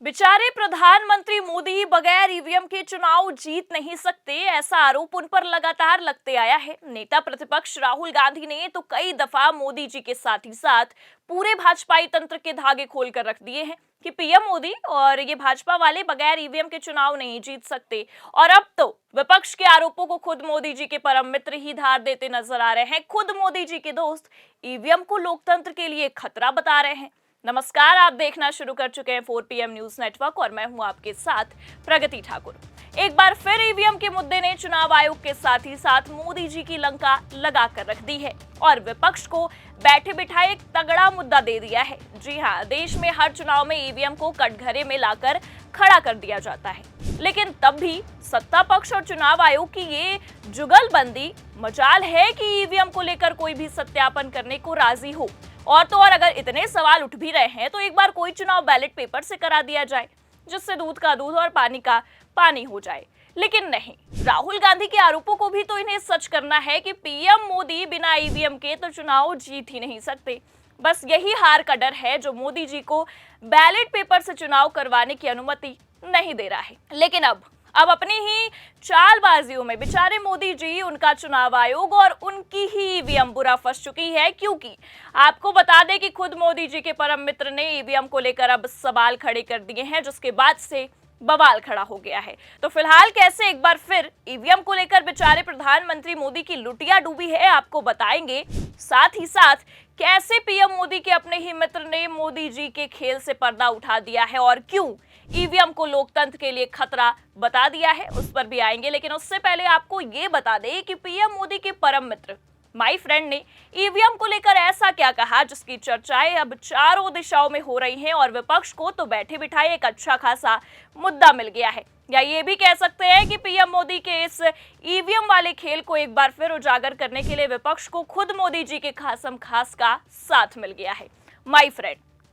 बेचारे प्रधानमंत्री मोदी बगैर ईवीएम के चुनाव जीत नहीं सकते, ऐसा आरोप उन पर लगातार लगते आया है। नेता प्रतिपक्ष राहुल गांधी ने तो कई दफा मोदी जी के साथ ही साथ पूरे भाजपाई तंत्र के धागे खोलकर रख दिए हैं कि पीएम मोदी और ये भाजपा वाले बगैर ईवीएम के चुनाव नहीं जीत सकते। और अब तो विपक्ष के आरोपों को खुद मोदी जी के परम मित्र ही धार देते नजर आ रहे हैं। खुद मोदी जी के दोस्त ईवीएम को लोकतंत्र के लिए खतरा बता रहे हैं। नमस्कार, आप देखना शुरू कर चुके हैं 4PM न्यूज नेटवर्क और मैं हूं आपके साथ प्रगति ठाकुर। एक बार फिर ईवीएम के मुद्दे ने चुनाव आयोग के साथ ही साथ मोदी जी की लंका लगा कर रख दी है और विपक्ष को बैठे बिठाए एक तगड़ा मुद्दा दे दिया है। जी हां, देश में हर चुनाव में ईवीएम को कटघरे में लाकर खड़ा कर दिया जाता है, लेकिन तब भी सत्ता पक्ष और चुनाव आयोग की ये जुगलबंदी मजाल है कि ईवीएम को लेकर कोई भी सत्यापन करने को राजी हो। और तो और अगर इतने सवाल उठ भी रहे हैं तो एक बार कोई चुनाव बैलेट पेपर से करा दिया जाए, जिससे दूध का दूध और पानी का पानी हो जाए। लेकिन नहीं, राहुल गांधी के आरोपों को भी तो इन्हें सच करना है कि पीएम मोदी बिना ईवीएम के तो चुनाव जीत ही नहीं सकते। बस यही हार का डर है जो मोदी जी को बैलेट पेपर से चुनाव करवाने की अनुमति नहीं दे रहा है। लेकिन अब अपनी ही चालबाजियों में बेचारे मोदी जी, उनका चुनाव आयोग और उनकी ही ईवीएम बुरा फंस चुकी है, क्योंकि आपको बता दें कि खुद मोदी जी के परम मित्र ने ईवीएम को लेकर अब सवाल खड़े कर दिए हैं, जिसके बाद से बवाल खड़ा हो गया है। तो फिलहाल कैसे एक बार फिर ईवीएम को लेकर बेचारे प्रधानमंत्री मोदी की लुटिया डूबी है, आपको बताएंगे। साथ ही साथ कैसे पीएम मोदी के अपने ही मित्र ने मोदी जी के खेल से पर्दा उठा दिया है और क्यों ईवीएम को लोकतंत्र के लिए खतरा बता दिया है, उस पर भी आएंगे। लेकिन उससे पहले आपको ये बता दें कि पीएम मोदी के परम मित्र माई फ्रेंड ने ईवीएम को लेकर ऐसा क्या कहा जिसकी चर्चाएं अब चारों दिशाओं में हो रही हैं और विपक्ष को तो बैठे बिठाए एक अच्छा खासा मुद्दा मिल गया है। या ये भी कह सकते हैं कि पीएम मोदी के इस ईवीएम वाले खेल को एक बार फिर उजागर करने के लिए विपक्ष को खुद मोदी जी के खासम खास का साथ मिल गया है।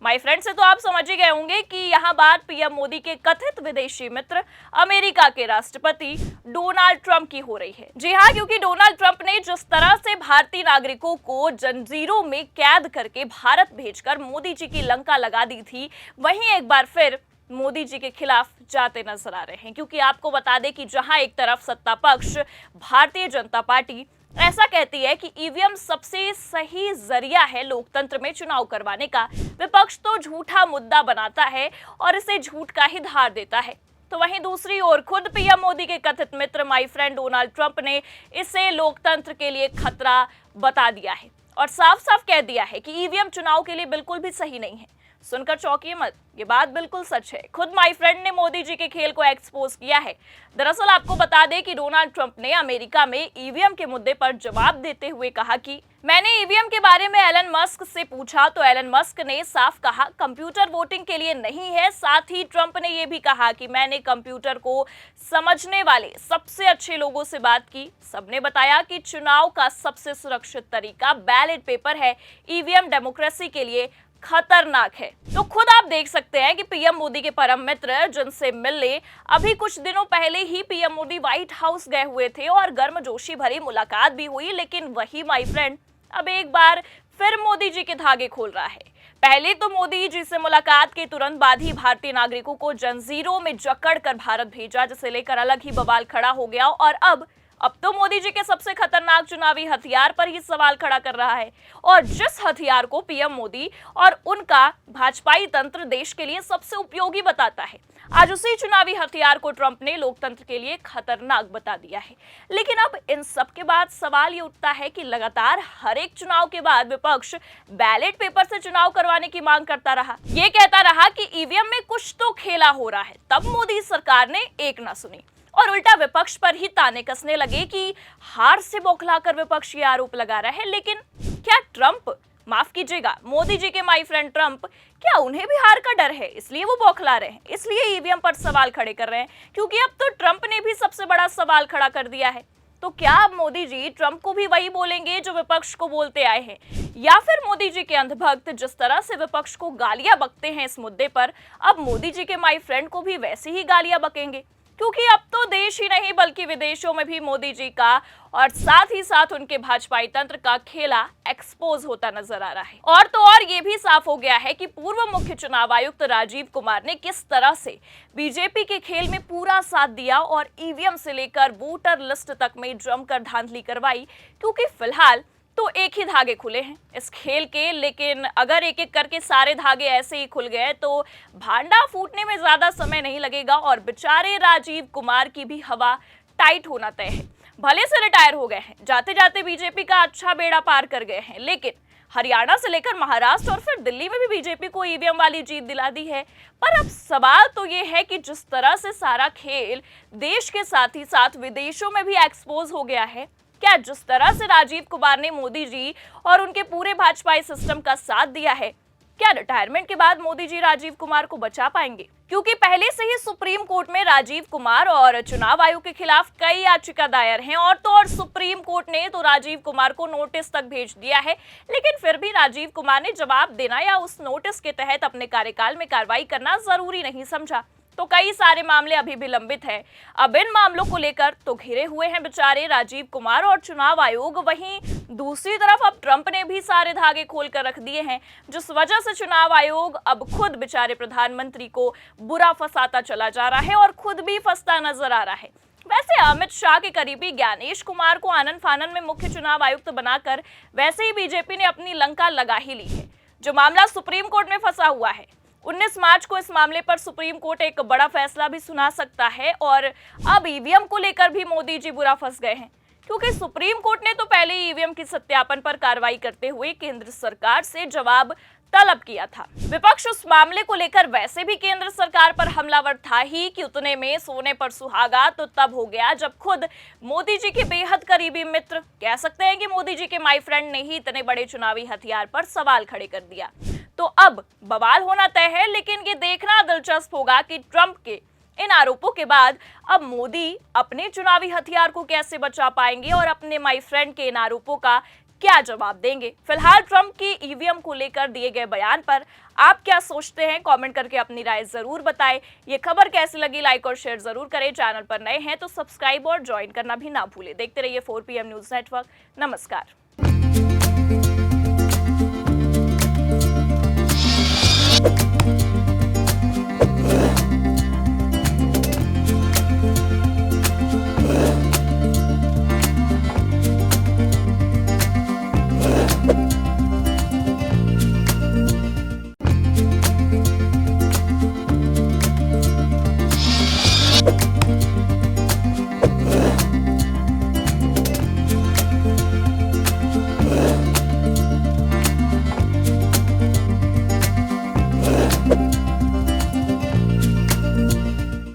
माई फ्रेंड से तो आप समझ ही गए होंगे कि यहाँ बात पीएम मोदी के कथित विदेशी मित्र अमेरिका के राष्ट्रपति डोनाल्ड ट्रंप की हो रही है। जी हाँ, क्योंकि डोनाल्ड ट्रंप ने जिस तरह से भारतीय नागरिकों को जंजीरों में कैद करके भारत भेजकर मोदी जी की लंका लगा दी थी, वहीं एक बार फिर मोदी जी के खिलाफ जाते नजर आ रहे हैं। क्योंकि आपको बता दें कि जहां एक तरफ सत्ता पक्ष भारतीय जनता पार्टी ऐसा कहती है कि ईवीएम सबसे सही जरिया है लोकतंत्र में चुनाव करवाने का, विपक्ष तो झूठा मुद्दा बनाता है और इसे झूठ का ही धार देता है। तो वहीं दूसरी ओर खुद पीएम मोदी के कथित मित्र माई फ्रेंड डोनाल्ड ट्रंप ने इसे लोकतंत्र के लिए खतरा बता दिया है और साफ साफ कह दिया है कि ईवीएम चुनाव के लिए बिल्कुल भी सही नहीं है। सुनकर चौंकिए मत, ये बात बिल्कुल सच है। खुद माई फ्रेंड ने मोदी जी के खेल को एक्सपोज किया है। दरअसल आपको बता दें कि डोनाल्ड ट्रंप ने अमेरिका में ईवीएम के मुद्दे पर जवाब देते हुए कहा कि मैंने ईवीएम के बारे में एलन मस्क से पूछा तो एलन मस्क ने साफ कहा कंप्यूटर वोटिंग के लिए नहीं है। साथ ही ट्रंप ने यह भी कहा कि मैंने कंप्यूटर को समझने वाले सबसे अच्छे लोगों से बात की, सबने बताया कि चुनाव का सबसे सुरक्षित तरीका बैलेट पेपर है, ईवीएम डेमोक्रेसी के लिए खतरनाक है। तो खुद आप देख सकते हैं कि पीएम मोदी के परम मित्र जिनसे मिलने अभी कुछ दिनों पहले ही पीएम मोदी व्हाइट हाउस गए हुए थे और गर्मजोशी भरी मुलाकात भी हुई, लेकिन वही माई फ्रेंड अब एक बार फिर मोदी जी के धागे खोल रहा है। पहले तो मोदी जी से मुलाकात के तुरंत बाद ही भारतीय नागरिकों को जंजीरों में जकड़ कर भारत भेजा, जिसे लेकर अलग ही बवाल खड़ा हो गया। और अब तो मोदी जी के सबसे खतरनाक चुनावी हथियार पर ही सवाल खड़ा कर रहा है और जिस हथियार को पीएम मोदी और उनका भाजपाई तंत्र देश के लिए सबसे उपयोगी बताता है, आज उसी चुनावी हथियार को ट्रंप ने लोकतंत्र के लिए खतरनाक बता दिया है। लेकिन अब इन सब के बाद सवाल ये उठता है कि लगातार हर एक चुनाव के बाद विपक्ष बैलेट पेपर से चुनाव करवाने की मांग करता रहा, ये कहता रहा कि ईवीएम में कुछ तो खेला हो रहा है। तब मोदी सरकार ने एक ना सुनी और उल्टा विपक्ष पर ही ताने कसने लगे कि हार से बौखलाकर विपक्ष ये आरोप लगा रहा है। लेकिन क्या ट्रंप, माफ कीजिएगा, मोदी जी के माई फ्रेंड ट्रंप, क्या उन्हें भी हार का डर है, इसलिए वो बौखला रहे हैं, इसलिए ईवीएम पर सवाल खड़े कर रहे हैं? क्योंकि अब तो ट्रंप ने भी सबसे बड़ा सवाल खड़ा कर दिया है। तो क्या अब मोदी जी ट्रंप को भी वही बोलेंगे जो विपक्ष को बोलते आए हैं, या फिर मोदी जी के अंधभक्त जिस तरह से विपक्ष को गालियां बकते हैं इस मुद्दे पर, अब मोदी जी के माई फ्रेंड को भी वैसे ही गालियां बकेंगे? क्योंकि अब तो देश ही नहीं बल्कि विदेशों में भी मोदी जी का और साथ ही साथ उनके भाजपाई तंत्र का खेला एक्सपोज होता नजर आ रहा है। और तो और ये भी साफ हो गया है कि पूर्व मुख्य चुनाव आयुक्त राजीव कुमार ने किस तरह से बीजेपी के खेल में पूरा साथ दिया और ईवीएम से लेकर वोटर लिस्ट तक में जमकर धांधली करवाई, क्योंकि फिलहाल तो एक ही धागे खुले हैं इस खेल के, लेकिन अगर एक एक करके सारे धागे ऐसे ही खुल गए तो भांडा फूटने में ज्यादा समय नहीं लगेगा और बेचारे राजीव कुमार की भी हवा टाइट होना तय है। भले से रिटायर हो गए हैं, जाते जाते बीजेपी का अच्छा बेड़ा पार कर गए हैं, लेकिन हरियाणा से लेकर महाराष्ट्र और फिर दिल्ली में भी बीजेपी को ईवीएम वाली जीत दिला दी है। पर अब सवाल तो ये है कि जिस तरह से सारा खेल देश के साथ ही साथ विदेशों में भी एक्सपोज हो गया है, क्या जिस तरह से राजीव कुमार ने मोदी जी और उनके पूरे भाजपाई सिस्टम का साथ दिया है, क्या रिटायरमेंट के बाद मोदी जी राजीव कुमार को बचा पाएंगे? क्योंकि पहले से ही सुप्रीम कोर्ट में राजीव कुमार और चुनाव आयोग के खिलाफ कई याचिका दायर हैं और तो और सुप्रीम कोर्ट ने तो राजीव कुमार को नोटिस तक भेज दिया है, लेकिन फिर भी राजीव कुमार ने जवाब देना या उस नोटिस के तहत अपने कार्यकाल में कार्रवाई करना जरूरी नहीं समझा। तो कई सारे मामले अभी भी लंबित हैं। अब इन मामलों को लेकर तो घिरे हुए हैं बेचारे राजीव कुमार और चुनाव आयोग। वहीं दूसरी तरफ अब ट्रंप ने भी सारे धागे खोल कर रख दिए हैं, जिस वजह से चुनाव आयोग अब खुद बेचारे प्रधानमंत्री को बुरा फंसाता चला जा रहा है और खुद भी फंसता नजर आ रहा है। वैसे अमित शाह के करीबी ज्ञानेश कुमार को आनन फानन में मुख्य चुनाव आयुक्त बनाकर वैसे ही बीजेपी ने अपनी लंका लगा ही ली है। जो मामला सुप्रीम कोर्ट में फंसा हुआ है, 19 मार्च को इस मामले पर सुप्रीम कोर्ट एक बड़ा फैसला भी सुना सकता है और अब ईवीएम को लेकर भी मोदी जी बुरा फंस गए हैं, क्योंकि सुप्रीम कोर्ट ने तो पहले ईवीएम की सत्यापन पर कार्रवाई करते हुए केंद्र सरकार से जवाब तलब किया था। विपक्ष उस मामले को लेकर वैसे भी केंद्र सरकार पर हमलावर था ही कि उतने में सोने पर सुहागा तो तब हो गया जब खुद मोदी जी के बेहद करीबी मित्र, कह सकते हैं कि मोदी जी के माय फ्रेंड ने ही इतने बड़े चुनावी हथियार पर सवाल खड़े कर दिया। तो अब बवाल होना तय है, लेकिन ये देखना दिलचस्प होगा कि ट्रंप के इन आरोपों के बाद अब मोदी अपने चुनावी हथियार को कैसे बचा पाएंगे और अपने माय फ्रेंड के इन आरोपों का क्या जवाब देंगे। फिलहाल ट्रंप की ईवीएम को लेकर दिए गए बयान पर आप क्या सोचते हैं, कमेंट करके अपनी राय जरूर बताएं। ये खबर कैसी लगी लाइक और शेयर जरूर करें। चैनल पर नए हैं तो सब्सक्राइब और ज्वाइन करना भी ना भूलें। देखते रहिए 4PM न्यूज नेटवर्क। नमस्कार।